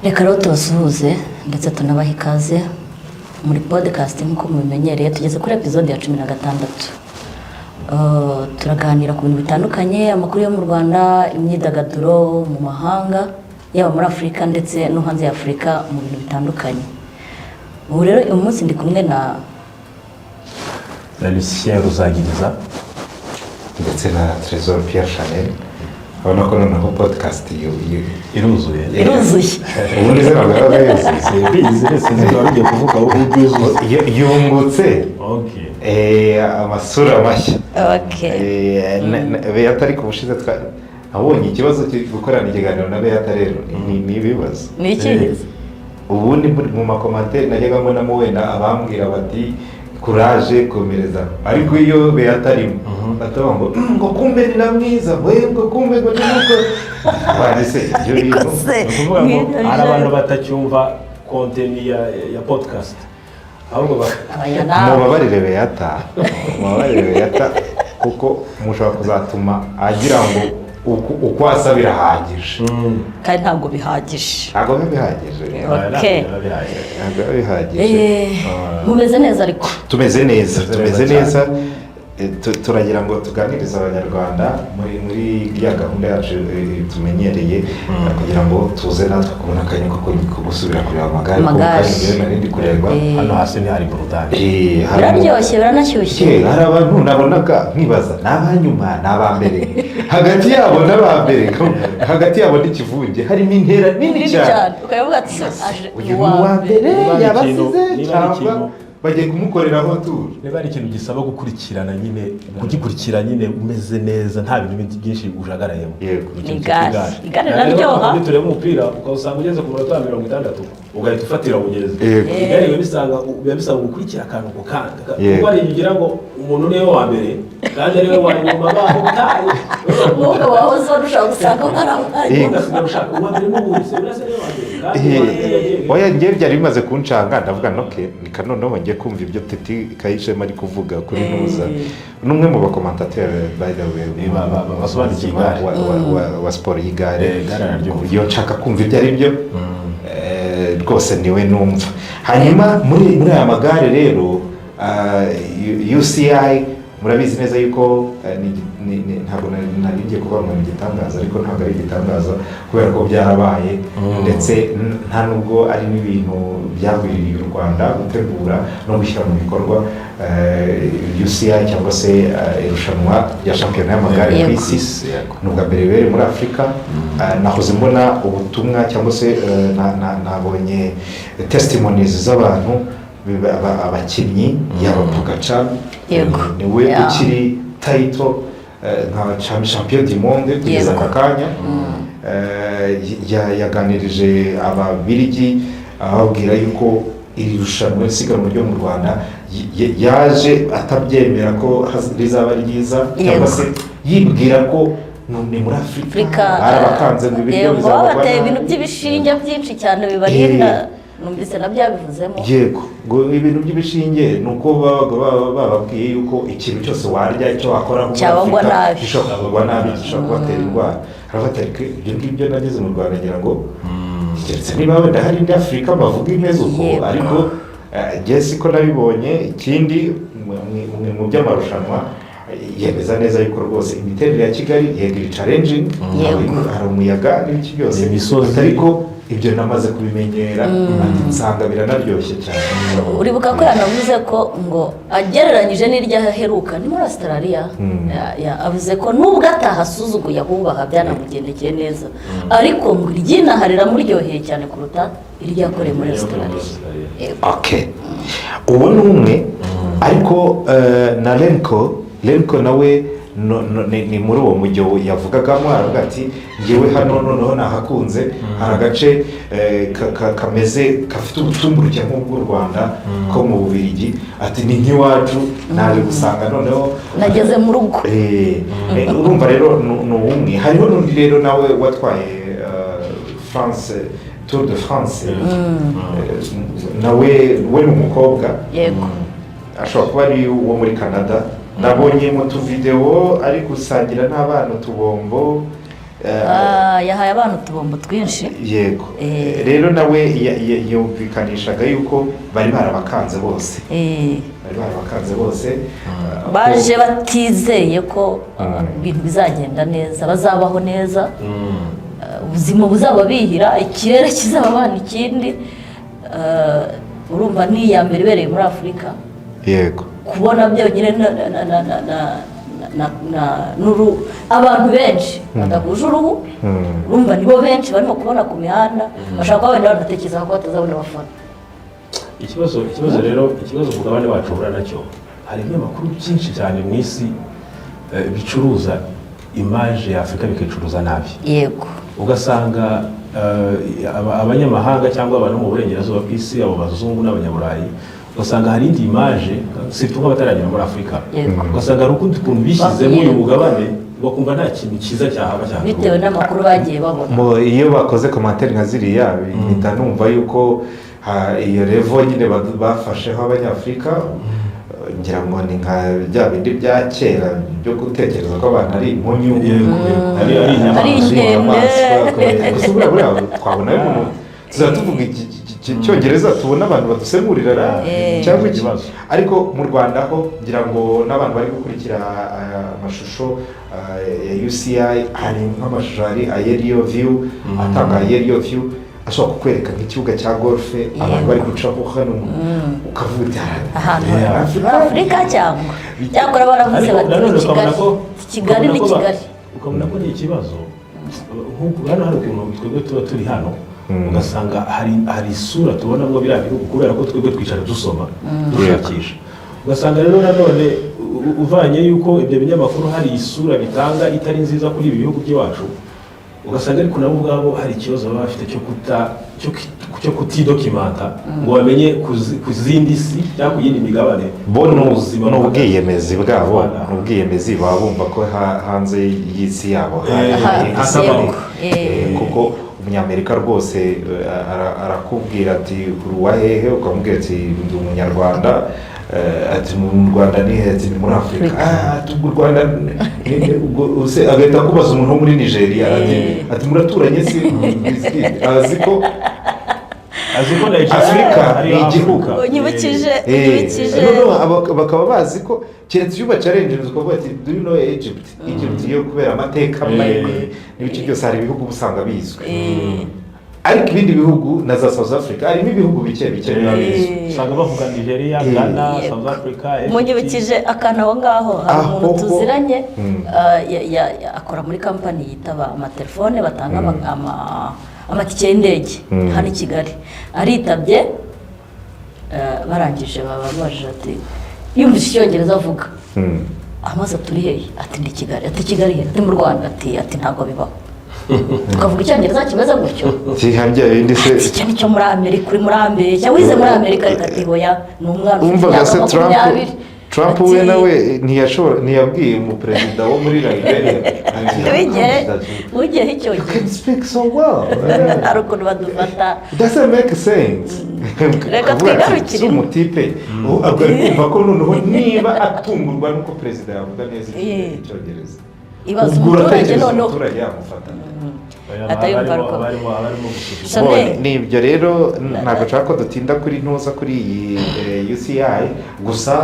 Reka rero tubasuhuze ndetse tunabaha ikaze muri podcast nk'uko mubimenyereye. Tugeze kuri episode ya 16. Turaganira ku bintu bitandukanye, amakuru yo mu Rwanda, imyidagaduro mu mahanga, yaba muri Afurika ndetse no hanze ya Afurika mu bintu bitandukanye. Ubu rero uyu munsi ndi kumwe na Lucien Ruzagiriza ndetse na Trésor Pierre Chanel. Abona ko noneho podcast iruzuye. Ubundi se ntabwo yose bize ntibagiye kuvuga yungutse. Okay. Amasura mashya. Okay. Beata ariko ubushize abonye ikibazo cyo gukorana ikiganiro na Beata rero ni ibibazo. Ni ikibazo. Ubundi mu makomantere najyaga mbonamo wenda abambwira bati courage komereza, ariko iyo Beata arimo batavuga ngo kumbe ni na mwiza ngo kumbe ngo nuko barese ibyo bintu kuvuga ngo ari abantu batacyumva content ya podcast ahubwo mubabarire Beata kuko mushobora kuzatuma agira ngo uko asabira hagije kandi ntabwo bihagije. ntabwo bihagije. Okay. Ntabwo bihagije. Mumeze neza ariko tumeze neza. Turagira ngo tuganirize abanyarwanda muri ya gahunda yacu tumenyereye kugira ngo tuze natwe kubona akanya ko gusubira kureba amagare kuko kandi narindi kureba hano hasi ni hari burudani. biraryoshye biranashyushye. Hari abantu nabonaga nkibaza n'abanyuma n'abambere hagati yabo n'abambere hagati yabo n'ikivunge harimo intera nini cyane ukavuga ati uyu wa mbere yabasize cyangwa bagiye kumukoreraho tour. Niba ari ikintu gisaba gukurikirana nyine kugikurikira nyine umeze neza nta bintu byinshi ujagarayemo. Yego. Igare naryoha. Iyo tureba umupira ukasanga ugeze ku minota 60 ugahita ufatira ugeze. Igare bisanga gukurikira akantu ko kanda. Kuko ari ngira ngo umuntu niwe wa mbere kandi ariwe wa nyuma baho tayi. Nuko wahoze ushaka gusanga ukaramuye. Ushaka uwambere n'ubuze urase niwe wa mbere. Oya ngiye byari bimaze kuncanga ndavuga noke nikanono ngiye kumva ibyo Teti Kayishema ari kuvuga kuri Nuza. Numwe mu bakomantateri by the way basobanukiye wa sport y'igare. Yo nshaka kumva ibyo ari byo rwose niwe numva. Hanyuma muri aya magare rero UCI murabizi neza yuko ntabwo nari ngiye kuvuga ngo igitangaza ariko ntabwo ari igitangaza kubera ko byarabaye ndetse nta nubwo ari n'ibintu byagwiririye u Rwanda gutegura no gushyira mu bikorwa UCI cyangwa se irushanwa rya shampiyona y'amagare ku isi n'ubwa mbere bere muri Afurika. Nahoze mbona ubutumwa cyangwa se nabonye testimonies z'abantu abakinnyi y'abavugaca niwe ukiri title nka champion du monde kugeza aka kanya. Yaganirije ababirigi ababwira yuko iri rushanwa isiganwa ryo mu Rwanda yaje atabyemera ko rizaba ryiza cyangwa se yibwira ko ni muri Afurika arabakanze ngo ibiryo bizaba bateye ibintu by'ibishinge byinshi cyane bibarinda. Numvise nabyabivuzemo. Yego ngo ibintu by'ibishinge nuko bababwiye yuko ikintu cyose warya icyo wakora cyabagwa nabi gishobora nabi gishobora kubatera indwara. Arabatarike ibyo ngibyo nageze mu Rwanda ngira ngo keretse niba wenda hari indi Afurika bavuga imeze uko ariko Jesse ko nabibonye. Ikindi mu by'amarushanwa yemeza neza yuko rwose imiterere ya Kigali yegiri challenging hari umuyaga n'iki byose ariko ibyo namaze kubimenyera nsanga biranaryoshye cyane. Uribuka ko yanavuze ko ngo agereranyije n'iryaheruka ni muri Australia. Avuze ko nubwo atahasuzuguye ahubaha byanamugendekeye neza ariko ngo iryinaharira muryoheye cyane kuruta iryakoreye muri Australia. Okay. Ubu ni umwe ariko na Lenko nawe ni muri uwo mujyo yavugagamo aravuga ati ngewe hano noneho nahakunze hari agace kameze gafite ubutumburuke nk'ubw'u Rwanda ko mu Bubiligi ati ni nk'iwacu naje gusanga noneho nageze mu rugo. Urumva rero ni umwe. Hariho n'undi rero nawe watwaye France Tour de France nawe we ni umukobwa ashobora kuba ari uwo muri Canada. Nabonye mu tuvideo ari gusangira n'abana tubombo yahaye abantu utubombo twinshi. Yego. Rero nawe yumvikanishaga yuko bari barabakanze bose. Bari barabakanze bose. Baje batizeye ko ibintu bizagenda neza, bazabaho neza, ubuzima buzaba bihira, ikirere kizaba bana ikindi. Urumva ni iya mbere ibereye muri Afurika. Yego. Kubona byonyine abantu benshi badahuje uruhu, urumva nibo benshi barimo kubona ku mihanda, bashaka kuba wenda banatekereza ko batazabona abafana. Ikibazo umugabane wacu uhura nacyo, hari ibinyamakuru byinshi cyane mu isi bicuruza imaje ya Afurika bikicuruza nabi. Yego. Ugasanga abanyamahanga cyangwa abantu mu burengerazuba bw'isi, abo bazungu n'abanyaburayi, ugasanga hari indi imaje situnga bataragera muri Afurika. Ugasanga hari ukundi kuntu bishyizemo uyu mugabane, bakumva nta kintu cyiza cyahaba cyane bitewe n'amakuru bagiye babona. Iyo bakoze commentaire nka ziriya mpita numva yuko iyo level nyine bafasheho abanyafurika, ngira ngo ni nka bya bindi bya kera byo gutekereza ko abantu ari impunyu, ari inyamaswa. Gusa buriya twabona tuvuga icyongereza, tubona abantu badusemurira cyangwa ikibazo. Ariko mu Rwanda ho ngira ngo n'abantu bari gukurikira amashusho ya UCI, hari nk'amashusho hari aerial view, atanga aerial view ashobora kukwereka nk'ikibuga cya golfe, abantu bari gucaho hano ukavuga uti ahantu Afurika cyangwa baravuze bati Kigali ni Kigali. Ukabona ko ni ikibazo nk'uko hano hari ukuntu twebwe tuba turi hano, ugasanga hari isura tubona ngo biriya bihugu kubera ko twebwe twicara dusoma dushakisha. Ugasanga rero nanone uvanye yuko ibyo binyamakuru hari isura bitanga itari nziza kuri ibi bihugu by'iwacu, ugasanga ariko nabo ubwabo hari ikibazo baba bafite cyo kutidokimanta ngo bamenye ku zindi si cyangwa ku yindi migabane. Bo n'ubwiyemezi bwabo, n'ubwiyemezi baba bumva ko hanze y'isi yabo kuko umunyamerika rwose arakubwira ati uruwa hehe, ukamubwira ati ndi umunyarwanda, ati mu Rwanda ni heza, ni muri Afurika. Mu Rwanda agahita kubaza umuntu wo muri Nigeria ati muraturanye si azi ko Afurika ni igihugu. Unyibukije bakaba bazi ko keretse iyo bacarengeje ukavuga ati do you know Egypt yo kubera amateka n'ibice byose hari ibihugu usanga bizwi. Ariko ibindi bihugu na za South Africa harimo ibihugu bike biba bizwi, usanga bavuga Nigeria, Ghana, South Africa. Munyibukije akantu aho ngaho, hari umuntu tuziranye akora muri kampani yitaba amatelefone batanga amatike y'indege hano i Kigali. Aritabye, barangije babajije ati yumvise icyongereza avuga, amaze turi hehe, ati ndi Kigali, ati Kigali he, ati mu Rwanda, ati ntabwo bibaho. Tukavuga icyongereza kimeze gutyo kihangiye ibindi se icyo nicyo muri Amerika, uri muri Amerika, wize muri Amerika, reka ati hoya ni umwana umvaga se Trump we nawe ntiyabwiye umuperezida wo muri Liberia ugiye icyo you can speak so well, hari ukuntu badufata, doesn't make sense. Reka twigarukire umutipe ubwo kumva ko noneho niba atungurwa nuko perezida yavuga neza icyongereza, ibaza umuturage noneho yamufata nibyo rero. Ntabwo nshaka ko dutinda kuri ntuza kuri iyi UCI gusa.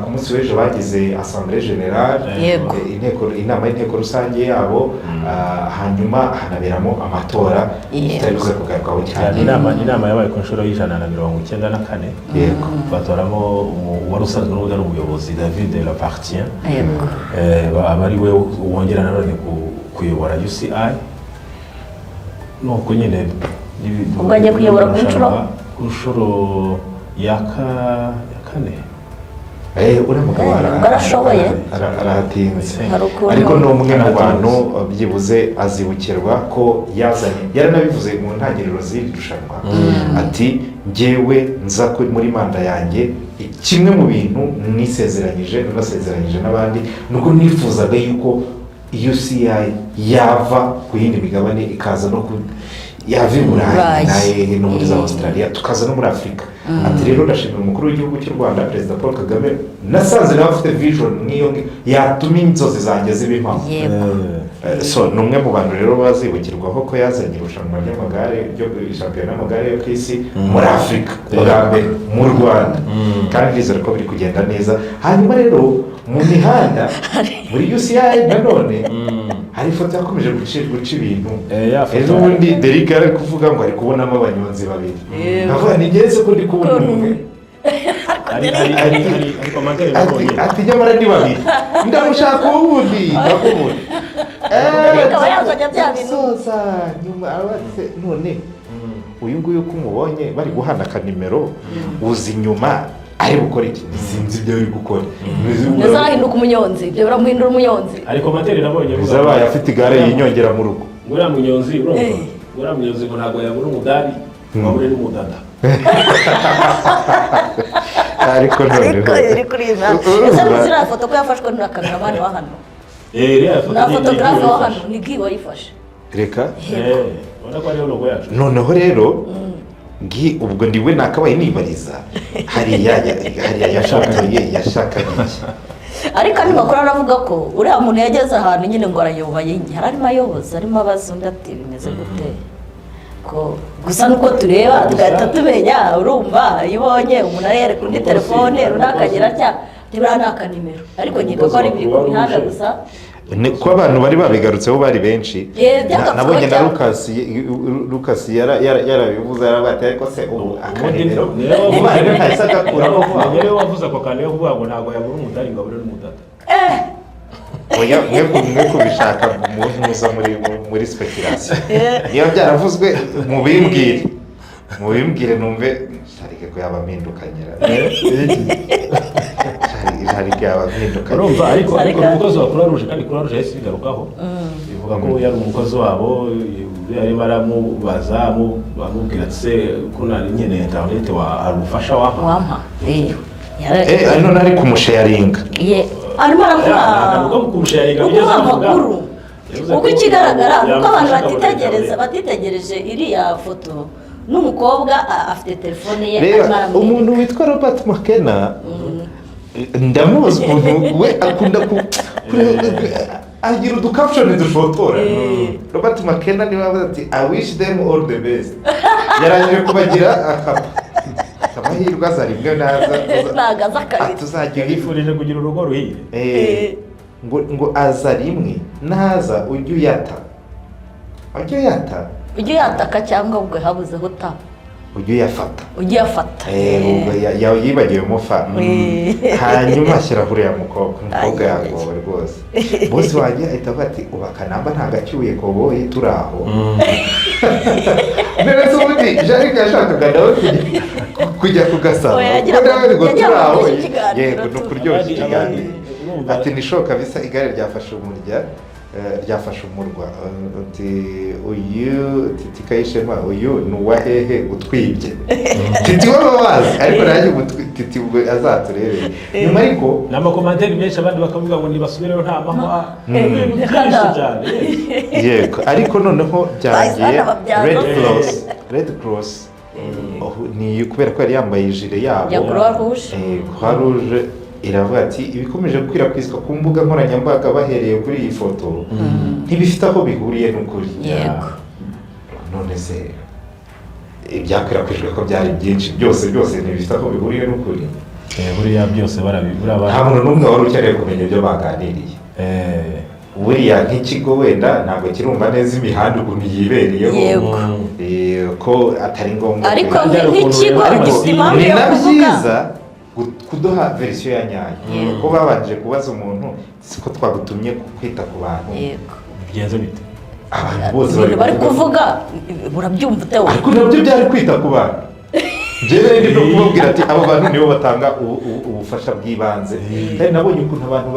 Ku munsi w'ejo bagize Assemblée Générale, inama y'inteko rusange yabo, hanyuma hanaberamo amatora tutari buze kugarukaho cyane. Inama yabaye ku nshuro y'194, batoramo uwari usanzwe n'ubundi ari umuyobozi David Lapartien, aba ari we wongera nanone kuyobora UCI. Nuko nyine ubwo agiye kuyobora ku nshuro ya kane. arashoboye, arahatinze, ariko ni umwe mu bantu byibuze azibukirwa ko yazanye, yaranabivuze mu ntangiriro z'iri rushanwa ati njyewe nza muri manda yanjye, kimwe mu bintu nisezeranyije n'abandi nuko nifuzaga yuko UCI yava ku yindi migabane ikaza no yava i Burayi Burayi. naye no muri za Australia tukaza no muri Afurika. Ati rero ndashimira umukuru w'igihugu cy'u Rwanda Perezida Paul Kagame, nasanze nawe afite vision nk'iyo yatuma inzozi zanjye ziba impamo. So ni umwe mu bantu rero bazibukirwaho ko yazanye irushanwa ry'amagare ryo shampiyona y'amagare yo ku isi muri Afurika bwa mbere mu Rwanda, kandi ndizera ko biri kugenda neza. Hanyuma rero mu mihanda muri UCI nanone hari ifoto yakomeje guca ibintu. Ejo bundi Derrick ari kuvuga ngo ari kubonamo abanyonzi babiri, avuga ni ngeze ko ndi kubona umwe ati nyamara ni babiri ndamushaka ubundi ndakubona akaba yazanye bya bintu soza nyuma abatse none uyu nguyu ko umubonye bari guhana akanimero uzi inyuma ari gukora iki sinzi ibyo ari gukora bizahinduka umunyonzi, ibyo biramuhindura umunyonzi. ariko materi nabonye bizabaye afite igare yinyongera mu rugo. ngura munyonzi ngura munyonzi ngo ntabwo yabura umudari wabure n'umudada. ariko noneho iri kuri iyi mpamvu ese muzira foto ko yafashwe na kameramani wa hano na fotografe wa hano ni Guy wayifashe. reka ubona ko ariyo logo yacu. noneho rero Guy ubwo ndiwe nakabaye nibariza hariya yashakanye iki. ariko andi makuru aravuga ko uriya muntu yageze ahantu nyine ngo arayoboye hari arimo ayoboza arimo abaza undi ati bimeze gute ko gusa nuko tureba tugahita tumenya. urumva iyo ubonye umuntu arere kuri telefone runaka agira atya ntibura naka nimero, ariko nkeka ko ari biri ku mihanda gusa ko abantu bari babigarutseho bari benshi. Nabonye na Lucas yarabivuze yarabati ariko se ubu akanimero niba ntahise agakuraho vuba. Niyo wavuze ako kantu yo kuvuga ngo ntabwo yabura umudari ngo abure n'umudada. Oya mwe kubishaka muza muri speculation. Niyo byaravuzwe mubimbwire numve sharike ko yabampindukanyira. Urumva ariko umukozi wa Croix Rouge kandi Croix Rouge yahise ibigarukaho bivuga ko yari umukozi wabo yarimo aramubaza bamubwira ati se ko nari nkeneye internet arufasha wampa none ari kumusharinga arimo aravuga kuguha amakuru uko ikigaragara uko abantu batitegereje iriya foto n'umukobwa afite telefone ye. reba umuntu witwa Robert McKenna ndamuzi ukuntu we akunda agira udukapshoni dufotora. Robert McKenna niwe avuga ati I wish them all the best. yarangije kubagira amahirwe aza rimwe naza tuzagira yifurije kugira urugo ruhire. ngo aza rimwe naza ujye uyataka cyangwa ubwo habuzeho ta ujye uyafata yibagiwe mufa. hanyuma ashyiraho uriya mukobwa yagowe rwose. bose wanjye ahita avuga ati ubu akanamba ntagacyuye koboyi turi aho. mbere z'ubundi Jeannick yashakaga nawe kujya kugasaba ngo turi aho. yego ni ukuryoshya ikiganiro. ati nishoka bisa igare ryafashe umurwa. titi Kayishema uyu ni uwahehe utwibye. titi wababazi ariko nanjye titi ubwo azaturebere nyuma. ariko n'amakomanteri menshi abandi bakavuga ngo nibasubireho nta mahwa byinshi cyane. yego ariko noneho byagiye Red Cross ni kubera ko yari yambaye ijire yabo ya Croix Rouge iravuga ati ibikomeje gukwirakwizwa ku mbuga nkoranyambaga bahereye kuri iyi foto ntibifite aho bihuriye n'ukuri. none se ibyakwirakwijwe ko byari byinshi byose ntibifite aho bihuriye n'ukuri. buriya byose barabibura. nta muntu n'umwe wari ukeneye kumenya ibyo baganiriye. buriya nk'ikigo wenda ntabwo kirumva neza imihanda ukuntu yibereyeho ko atari ngombwa. ariko nk'ikigo gifite impamvu yo kuvuga kuduha verisiyo ya nyayo. ko babanje kubaza umuntu siko twagutumye kwita ku bantu. bigenze bite abantu bose bari kuvuga urabyumva utewe. ariko nabyo byari kwita ku bantu. njyewe ndi no kubabwira ati abo bantu nibo batanga ubufasha bw'ibanze. kandi nabonye ukuntu abantu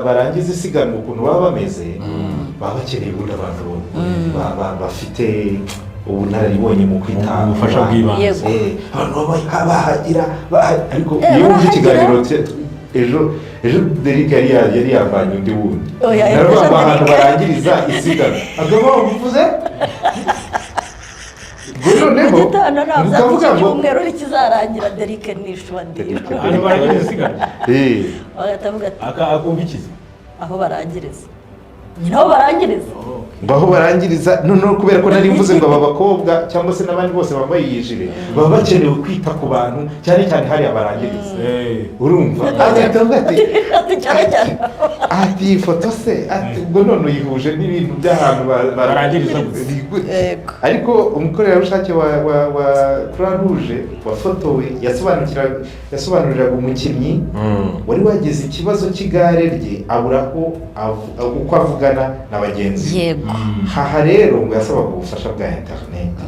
barangiza isiganwa ukuntu baba bameze baba bakeneye ubundi abantu bafite ubunararibonye mu kwitanga ubufasha bw'ibanze. abantu bahagira ariko iyo wumva ikiganiro ejo Derrick yari yavanye undi wundi narwo ahantu barangiriza isiganwa akaba bavuze noneho igitanda ntabwo mukavuga ngo icyumweru kizarangira Derike nishwadira hano barangiriza isigaye bagahita bavuga ati akumva ikizi aho barangiriza nyine aho barangiriza baho barangiriza noneho kubera ko nari mvuze ngo aba bakobwa cyangwa se n'abandi bose bambaye iyi jire baba bakenewe kwita ku bantu cyane cyane hariya barangiriza urumva agahita ati cyane cyane ati iyi foto se ati ubwo none uyihuje n'ibintu by'ahantu barangiriza ariko umukorerabushake wa Croix Rouge wafotowe yasobanuriraga umukinnyi wari wagize ikibazo cy'igare rye abura uko avugana na bagenzi yego haha rero ngo yasabaga ubufasha bwa interineti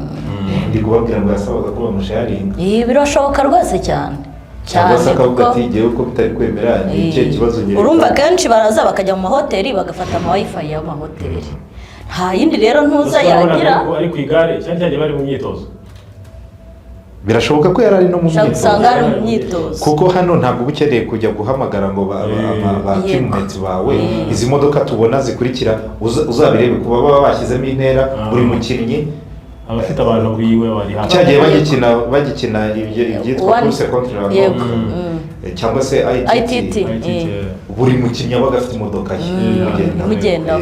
ndi kubabwira ngo yasabaga ko bamusharinga birashoboka rwose cyane cyangwa se akavuga ati igihe uko bitari kwemera ni ikihe kibazo nyine urumva kenshi baraza bakajya mu mahoteli bagafata ama wifi y'amahoteli nta yindi rero ntuza yagira ari ku igare cyane cyane bari mu myitozo birashoboka ko yari ari no mu usanga ari mu myitozo kuko hano ntabwo uba ukeneye kujya guhamagara ngo ba teammates bawe izi modoka tubona zikurikira uzabirebe kuba baba bashyizemo intera buri mukinnyi abafite abantu biwe bari hano cyagiye bagikina ibyitwa course contre cyangwa se ITT buri mukinnyi aba afite imodoka mugenda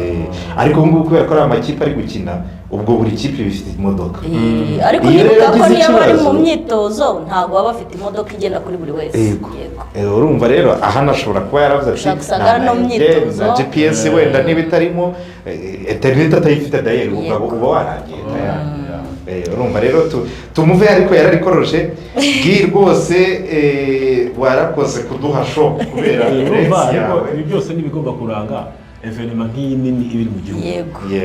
ariko ubu ngubu kubera ko ari amakipe ari gukina ubwo buri kipe bifite imodoka ariko nibuka ko niyo bari mu myitozo ntabwo baba bafite imodoka igenda kuri buri wese yego urumva rero aha nashobora kuba yaravuze ati na GPS wenda niba itarimo internet atayifite dayeri uba warangiye urumva rero tumuve ariko yararikoroje bw'i rwose warakoze kuduha show kubera ibi byose nibigomba kuranga evenema nk'iyi nini ibiri mu gihugu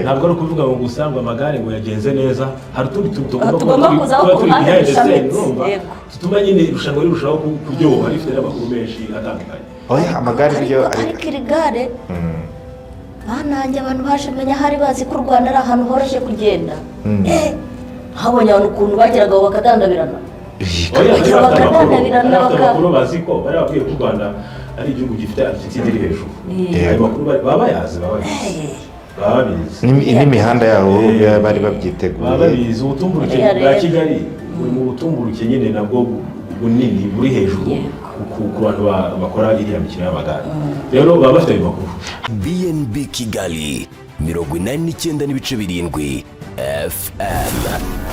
ntabwo ari ukuvuga ngo gusa ngo amagare ngo yagenze neza hari utundi tuntu tugomba kuzaho ku ruhande rushamitse tutuma nyine irushanwa rirushaho kuryoha rifite n'amakuru menshi atandukanye amagare byo ariko iri gare banange abantu baje menya hari bazi ko u Rwanda ari ahantu horoshye kugenda habonye abantu ukuntu bageraga bakadandabirana bakadandabirana bakabakuru bazi ko bari babwiye ko u Rwanda ari igihugu gifite altitude iri hejuru ayo makuru baba bayazi babizi n'imihanda yaho bari babyiteguye baba babizi ubutumburuke bwa Kigali buri mu butumburuke nyine nabwo bunini buri hejuru ku bantu bakora iriya mikino y'amagare rero baba bafite ayo makuru BNB Kigali 89.7 FM